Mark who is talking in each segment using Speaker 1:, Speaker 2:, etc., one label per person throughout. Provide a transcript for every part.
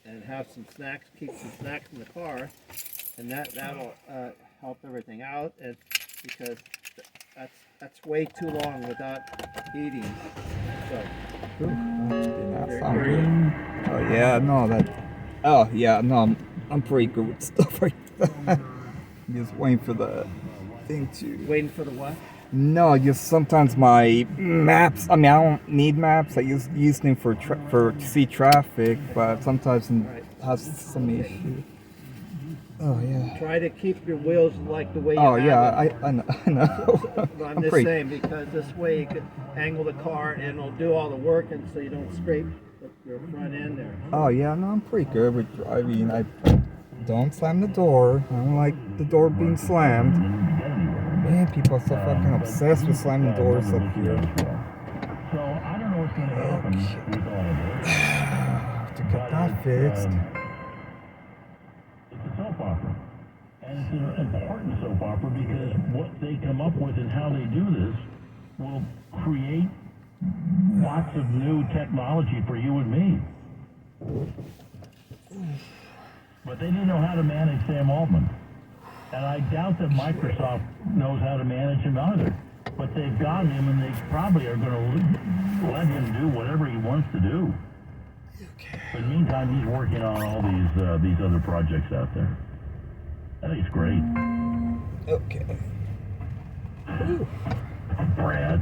Speaker 1: and have some snacks, keep some snacks in the car, and that'll help everything out. And because that's way too long without eating. So.
Speaker 2: Did not sound good. Oh yeah, no that. Oh yeah, no, I'm pretty good with stuff like that. I'm just waiting for the thing to.
Speaker 1: Waiting for the what?
Speaker 2: No, just sometimes my maps. I mean, I don't need maps. I use them for to see traffic, but sometimes it has some issue. Oh yeah.
Speaker 1: Try to keep your wheels like the way you
Speaker 2: Oh
Speaker 1: have
Speaker 2: yeah,
Speaker 1: them.
Speaker 2: I know.
Speaker 1: But I'm just saying because this way you can angle the car and it'll do all the work, and so you don't scrape your front end there.
Speaker 2: Oh yeah, no, I'm pretty good with driving. I don't slam the door. I don't like the door being slammed. Man, people are so fucking obsessed with slamming doors up here.
Speaker 3: So I don't know what's going to happen with all of this.
Speaker 2: Have to get that fixed.
Speaker 3: It's a soap opera. And it's an important soap opera because what they come up with and how they do this will create lots of new technology for you and me. But they didn't know how to manage Sam Altman. And I doubt that Microsoft knows how to manage him either. But they've got him, and they probably are going to let him do whatever he wants to do. But in the meantime, he's working on all these other projects out there. I think it's great.
Speaker 2: Okay.
Speaker 3: Brad.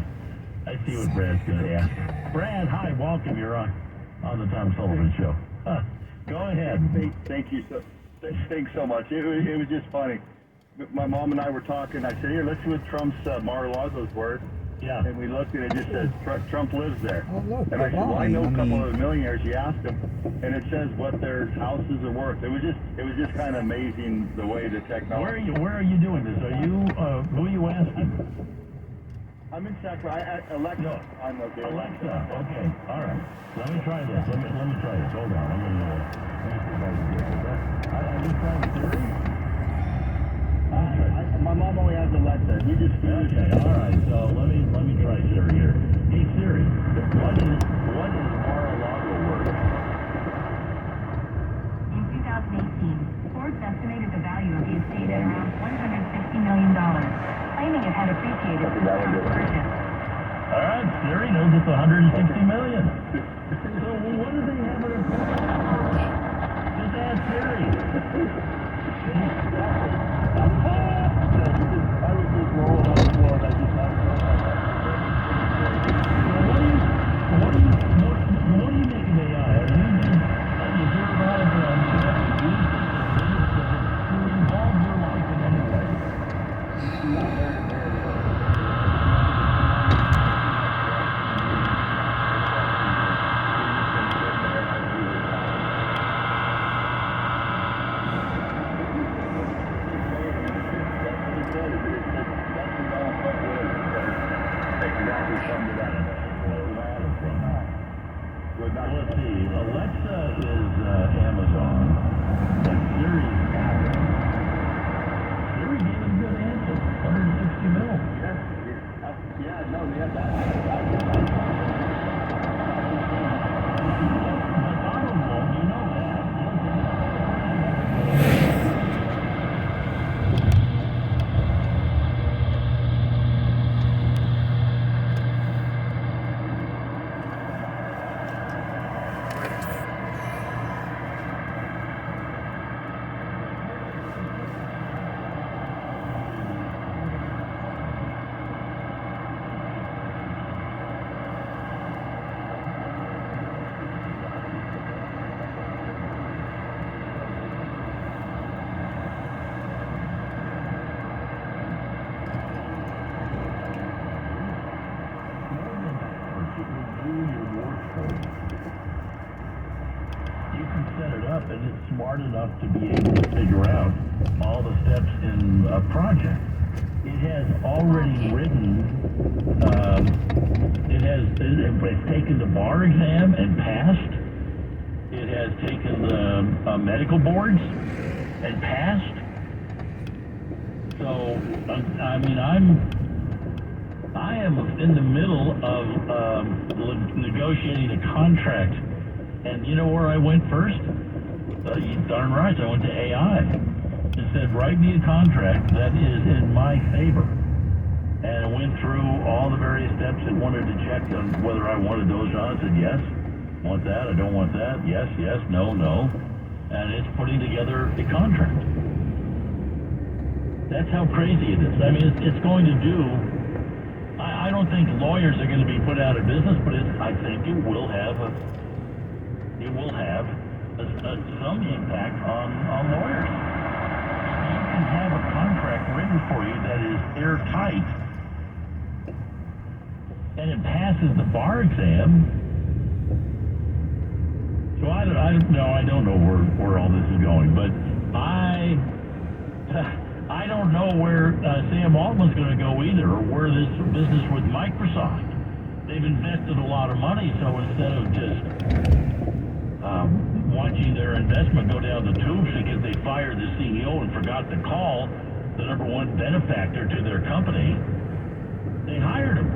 Speaker 3: I see what Brad's going to ask. Brad, hi, welcome. You're on the Tom Sullivan Show. Go ahead.
Speaker 4: Thank you thanks so much. It was just funny. My mom and I were talking. I said, here, let's see what Trump's Mar-a-Lago's worth.
Speaker 3: Yeah.
Speaker 4: And we looked and it just says Trump lives there.
Speaker 2: Oh, look,
Speaker 4: and I said, well, I know a couple
Speaker 2: mean,
Speaker 4: of the millionaires. You asked them, and it says what their houses are worth. It was just kind of amazing the way the technology.
Speaker 3: Where are you doing this? Are you who are you asking?
Speaker 4: I'm in Sacramento. Alexa.
Speaker 3: No.
Speaker 4: On the
Speaker 3: Alexa. Okay. All right. Let me try this. Let me try this. Hold on. Let me see if I can get this. Are you trying Siri?
Speaker 4: My mom only has Alexa. We just
Speaker 3: Okay. All right. So let me try Siri here. Hey Siri, what is Mar-a-Lago worth?
Speaker 5: In 2018, Forbes estimated the value of the estate at around $160 million, claiming it had appreciated since Trump's purchase.
Speaker 3: All right, Siri knows it's $160 million. So what do they have it at? Just ask Siri.
Speaker 4: I was just rolling on the floor and I just thought,
Speaker 3: what do you make of AI? Have you heard about it? Does it involve your life in any way? Let's see. Alexa is Amazon. And Siri's Apple. Siri gave a good answer. 160 mil.
Speaker 4: yeah, no, yeah,
Speaker 3: But Auto won't, you know that. You can set it up and it's smart enough to be able to figure out all the steps in a project. It has already written, it's taken the bar exam and passed. It has taken the medical boards and passed. So, I mean, I am in the middle of negotiating a contract, and you know where I went first? You darn right, I went to AI. It said, write me a contract that is in my favor. And it went through all the various steps it wanted to check on whether I wanted those on. I said, yes, want that, I don't want that, yes, yes, no, no. And it's putting together a contract. That's how crazy it is. I mean, it's going to do, I don't think lawyers are going to be put out of business, but I think it will have some impact on lawyers. You can have a contract written for you that is airtight, and it passes the bar exam. So I don't know where all this is going, but I don't know where Sam Altman's going to go either, or where this business with Microsoft. They've invested a lot of money, so instead of just watching their investment go down the tubes because they fired the CEO and forgot to call the #1 benefactor to their company, they hired him.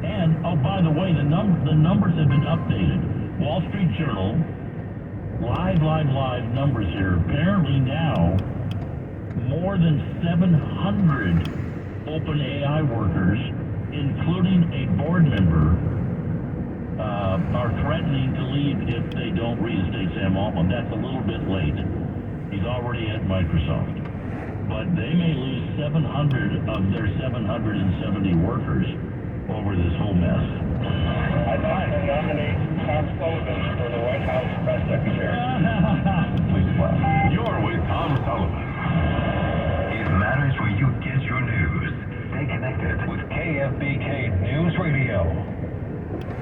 Speaker 3: And, oh, by the way, the numbers have been updated. Wall Street Journal, live numbers here. Apparently now, more than 700 OpenAI workers, including a board member, are threatening to leave if they don't reinstate Sam Altman. That's a little bit late. He's already at Microsoft. But they may lose 700 of their 770 workers over this whole mess.
Speaker 4: I'd like to nominate Tom Sullivan for the White House press secretary.
Speaker 6: Please clap. You're with Tom Sullivan. It matters where you get your news. Stay connected with KFBK News Radio.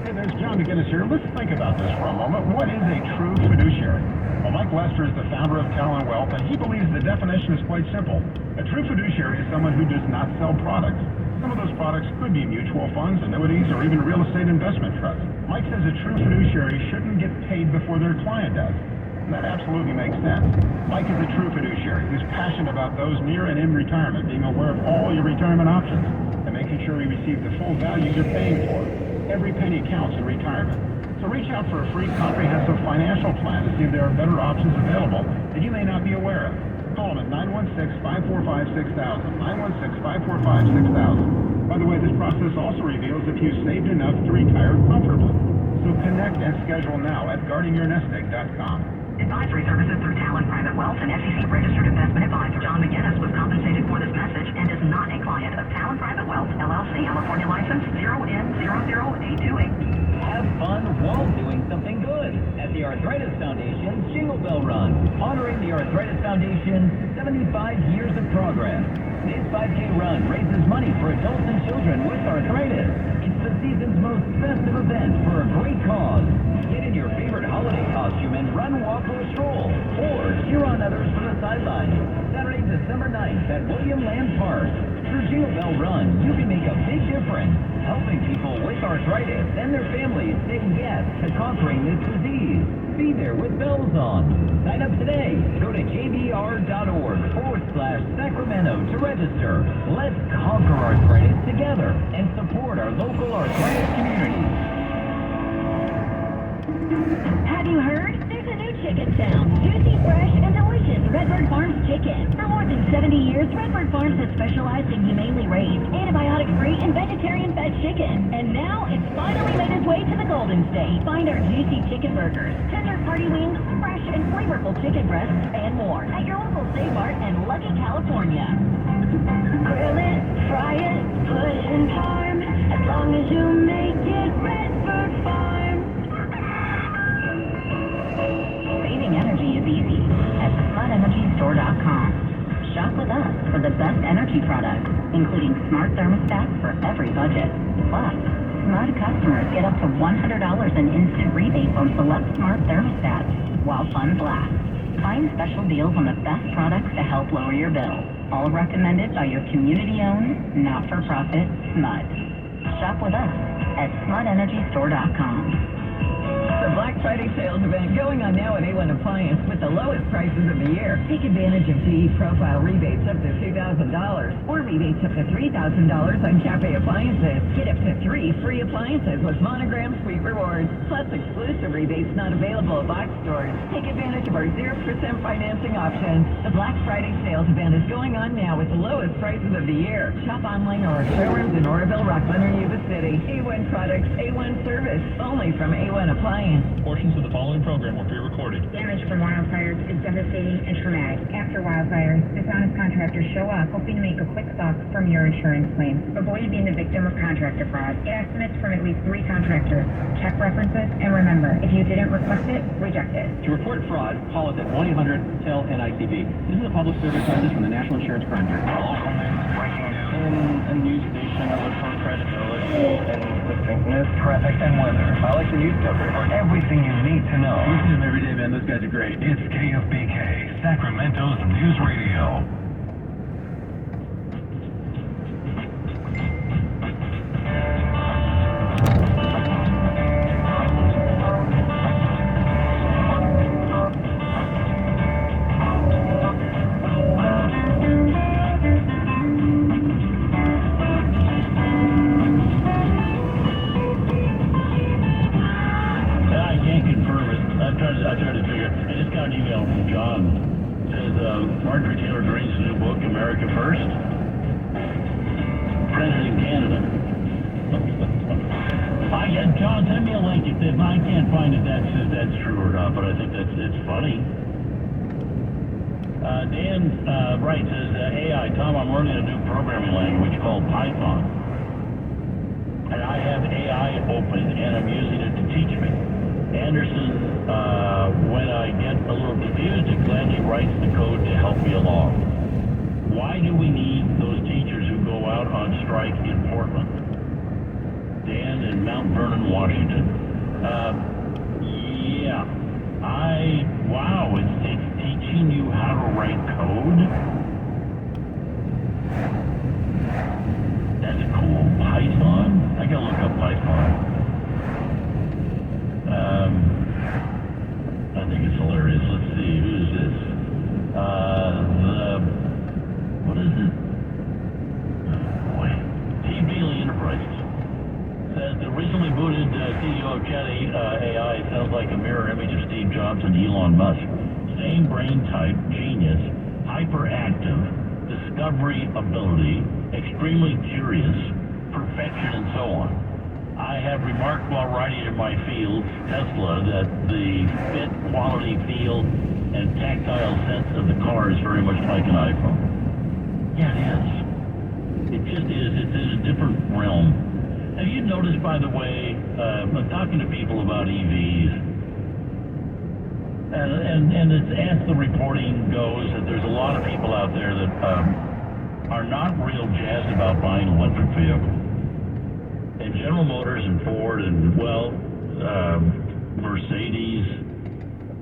Speaker 7: Hey, there's John McGinnis here. Let's think about this for a moment. What is a true fiduciary? Well, Mike Lester is the founder of Talent Wealth, and he believes the definition is quite simple. A true fiduciary is someone who does not sell products. Some of those products could be mutual funds, annuities, or even real estate investment trusts. Mike says a true fiduciary shouldn't get paid before their client does. And that absolutely makes sense. Mike is a true fiduciary who's passionate about those near and in retirement, being aware of all your retirement options, and making sure you receive the full value you're paying for. Every penny counts in retirement. So reach out for a free comprehensive financial plan to see if there are better options available that you may not be aware of. Call them at 916-545-6000, 916-545-6000. By the way, this process also reveals if you saved enough to retire comfortably. So connect and schedule now at guardingyournestegg.com.
Speaker 5: Advisory services through Talent Private Wealth and SEC registered investment advisor. John McGinnis was compensated for this message and is not a client of Talent Private Wealth, LLC, California license 0N00828.
Speaker 8: Have fun while doing something good at the Arthritis Foundation's Jingle Bell Run, honoring the Arthritis Foundation's 75 years of progress. This 5K run raises money for adults and children with arthritis. It's the season's most festive event for a great cause. Get in your favorite holiday costume and run, walk, or stroll, or cheer on others from the sidelines. Saturday, December 9th at William Land Park. Through Jingle Bell Run, you can make a big difference, helping people with arthritis and their families say yes to conquering this disease. Be there with bells on. Sign up today. Go to jbr.org/Sacramento to register. Let's conquer arthritis together and support our local arthritis community.
Speaker 9: Have you heard? There's a new chicken town. Juicy, fresh, and delicious Redbird Farms chicken. For more than 70 years, Redbird Farms has specialized in humanely raised, antibiotic-free, and vegetarian-fed chicken. And now it's finally made its way to the Golden State. Find our juicy chicken burgers, tender party wings, fresh and flavorful chicken breasts, and more at your local Save Mart and Lucky, California. Grill it, fry it, put it in parm. As long as you make it Redbird Farms. Saving energy is easy at SmartEnergyStore.com. Shop with us for the best energy products, including smart thermostats for every budget. Plus, Smart customers get up to $100 in instant rebates on select smart thermostats while funds last. Find special deals on the best products to help lower your bill. All recommended by your community-owned, not-for-profit SMUD. Shop with us at SmartEnergyStore.com.
Speaker 5: The Black Friday sales event going on now at A1 Appliance with the lowest prices of the year. Take advantage of GE Profile rebates up to $2,000 or rebates up to $3,000 on Cafe appliances. Get up to 3 free appliances with Monogram Sweet Rewards, plus exclusive rebates not available at box stores. Take advantage of our 0% financing options. The Black Friday sales event is going on now with the lowest prices of the year. Shop online or our showrooms in Oroville, Rockland, or Yuba City. A1 products, A1 service, only from A1 Appliance.
Speaker 3: Portions of the following program were pre-recorded.
Speaker 10: Damage from wildfires is devastating and traumatic. After wildfires, dishonest contractors show up hoping to make a quick buck from your insurance claim. Avoid being the victim of contractor fraud. Get estimates from at least 3 contractors. Check references, and remember, if you didn't request it, reject it.
Speaker 8: To report fraud, call us at 1-800-TEL-NICB. This is a public service message from the National Insurance Crime Bureau.
Speaker 6: Local news, breaking news.
Speaker 3: In a news station, I look for credibility and
Speaker 6: Fitness, traffic, and weather. I like the news coverage. For everything you need to know.
Speaker 3: listen to them every day, man. Those guys are great.
Speaker 6: It's KFBK, Sacramento's News Radio.
Speaker 3: I tried to figure. I just got an email from John. It says Marjorie Taylor Greene's new book, America First, printed in Canada. John, send me a link if I can't find if that's true or not. But I think it's funny. Dan Wright says AI. Tom, I'm learning a new programming language called Python, and I have AI open and I'm using it to teach me. Anderson, when I get a little confused, I'm glad he writes the code to help me along. Why do we need those teachers who go out on strike in Portland? Dan in Mount Vernon, Washington. Wow, it's teaching you how to write code? That's cool. Python? I gotta look up Python. I think it's hilarious. Let's see, who's this? What is it? Oh boy. T. Bailey Enterprises says the recently booted CEO of Chat AI sounds like a mirror image of Steve Jobs and Elon Musk. Same brain type, genius, hyperactive, discovery ability, extremely curious, perfection, and so on. I have remarked while riding in my field, Tesla, that the fit, quality, feel, and tactile sense of the car is very much like an iPhone. Yeah, it is. It just is. It's in a different realm. Have you noticed, by the way, I'm talking to people about EVs, and it's, as the reporting goes, that there's a lot of people out there that are not real jazzed about buying an electric vehicle. And General Motors and Ford and, Mercedes,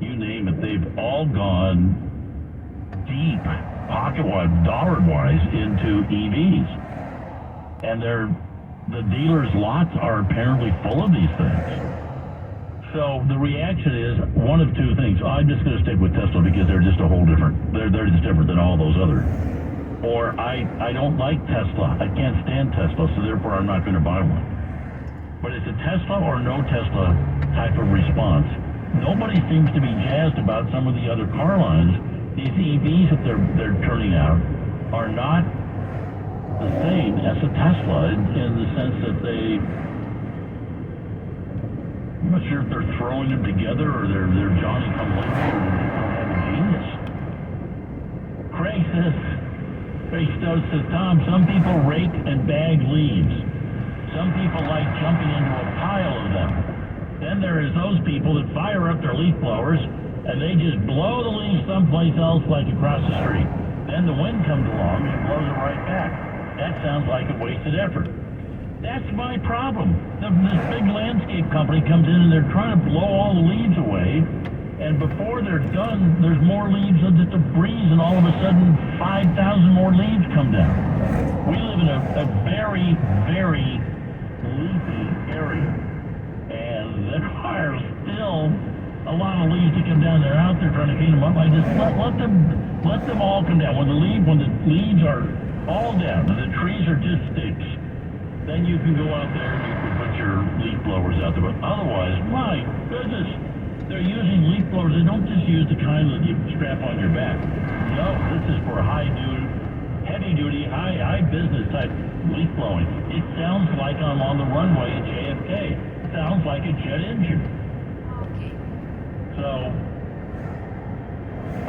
Speaker 3: you name it, they've all gone deep, pocket-wise, dollar-wise, into EVs. And the dealers' lots are apparently full of these things. So the reaction is one of two things. I'm just going to stick with Tesla because they're just a whole different, they're just different than all those others. Or I don't like Tesla. I can't stand Tesla, so therefore I'm not going to buy one. But it's a Tesla or no Tesla type of response. Nobody seems to be jazzed about some of the other car lines. These EVs that they're turning out are not the same as a Tesla in the sense that I'm not sure if they're throwing them together or they're Johnny come lately or they don't have a genius. Craig Stokes says, Tom, some people rake and bag leaves. Some people like jumping into a pile of them. Then there is those people that fire up their leaf blowers and they just blow the leaves someplace else like across the street. Then the wind comes along and blows it right back. That sounds like a wasted effort. That's my problem. This big landscape company comes in and they're trying to blow all the leaves away, and before they're done, there's more leaves than just a breeze, and all of a sudden, 5,000 more leaves come down. We live in a very, very leafy area, and there are still a lot of leaves to come down. They're out there trying to clean them up. I just let them all come down. When the leaves are all down and the trees are just sticks, then you can go out there and you can put your leaf blowers out there. But otherwise, my goodness, they're using leaf blowers. They don't just use the kind that you strap on your back. No, this is for heavy duty, high business type leaf blowing. It sounds like I'm on the runway at JFK. It sounds like a jet engine. So,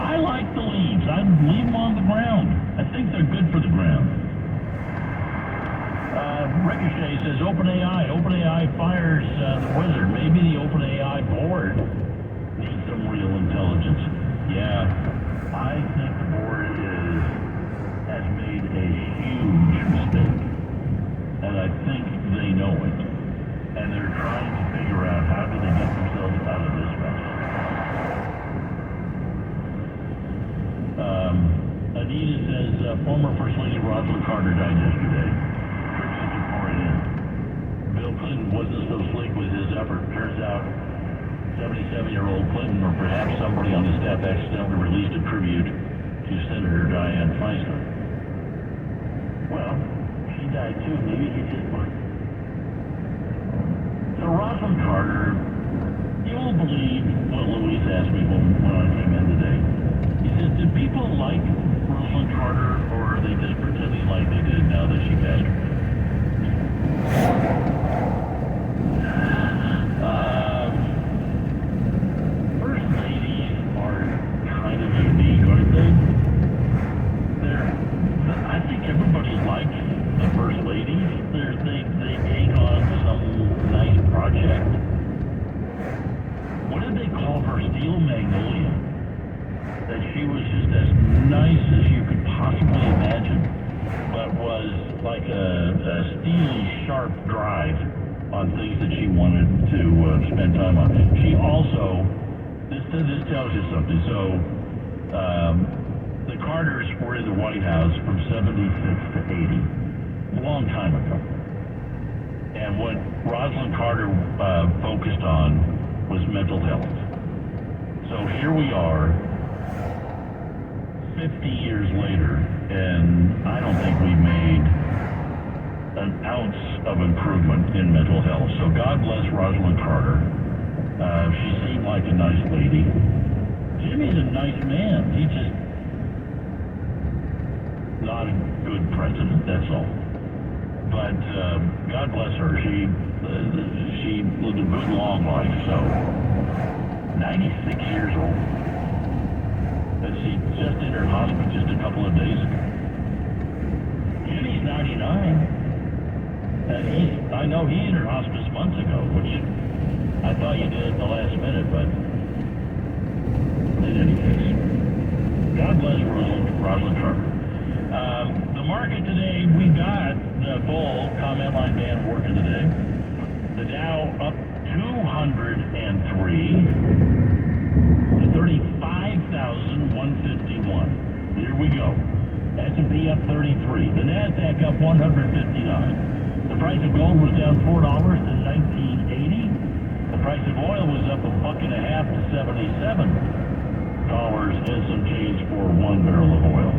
Speaker 3: I like the leaves. I'd leave them on the ground. I think they're good for the ground. Ricochet says OpenAI fires the wizard. Maybe the OpenAI board needs some real intelligence. Yeah, I think the board has made a huge mistake. And I think they know it. And they're trying to figure out how do they get themselves out of this mess. Anita says, former First Lady Rosalind Carter died yesterday. Tributes are pouring in. Bill Clinton wasn't so sleek with his effort. Turns out 77-year-old Clinton, or perhaps somebody on his staff, accidentally released a tribute to Senator Dianne Feinstein. Well, she died too. Maybe he just might. So Rosalind Carter, you won't believe what Louise asked me when I came in today. He says, did people like Rosalind Carter, or are they just pretending like they did now that she passed away? First ladies are kind of unique, aren't they? I think everybody likes the first ladies. They take on some nice project. What did they call her? Steel Magnolia. That she was just as nice as you could possibly imagine, but was like a steely, sharp drive on things that she wanted to spend time on. She also, this tells you something. So, the Carters were in the White House from 76 to 80, a long time ago. And what Rosalind Carter focused on was mental health. So here we are, 50 years later, and I don't think we've made an ounce of improvement in mental health. So God bless Rosalind Carter. She seemed like a nice lady. Jimmy's a nice man. He's just not a good president, that's all. But God bless her. She lived a good long life. So 96 years old. And she just entered hospital just a couple of days ago. Jimmy's 99. And I know he entered hospice months ago, which I thought you did at the last minute, but in any case, God bless Rosalind Carter. The market today, we got the full comment line ban working today. The Dow up 203. 35,151. Here we go. S&P up 33. The NASDAQ up 159. The price of gold was down $4 to $19.80. The price of oil was up $1.50 to $77 and some change for 1 barrel of oil.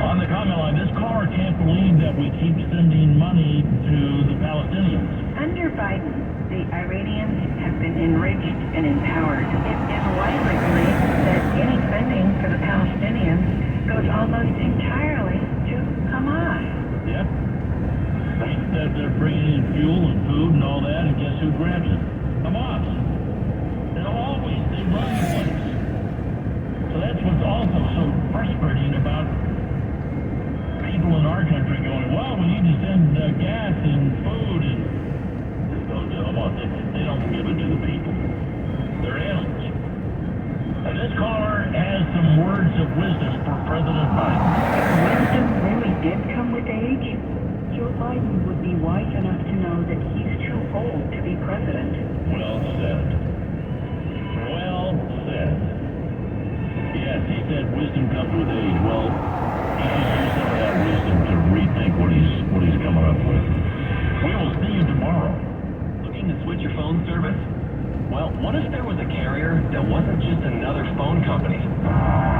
Speaker 3: On the comment line, this caller can't believe that we keep sending money to the Palestinians.
Speaker 10: Under Biden, the Iranians have been enriched and empowered. It is widely believed that any funding for the Palestinians goes almost entirely to Hamas.
Speaker 3: Yep. They're bringing in fuel and food and all that, and guess who grabs it? Hamas. They'll always, they run the place. So that's what's also so frustrating about people in our country going, well, we need to send gas and food and they don't give it to the people. They're animals. And this caller has some words of wisdom for President Biden.
Speaker 10: Wisdom really did come with age. Joe Biden would be wise enough to know that he's too old to be president.
Speaker 3: Well said. Well said. Yes, he said wisdom comes with age. Well, he should use some of that wisdom to rethink what he's coming up with. We will see you tomorrow.
Speaker 8: To switch your phone service?
Speaker 6: Well, what if there was a carrier that wasn't just another phone company?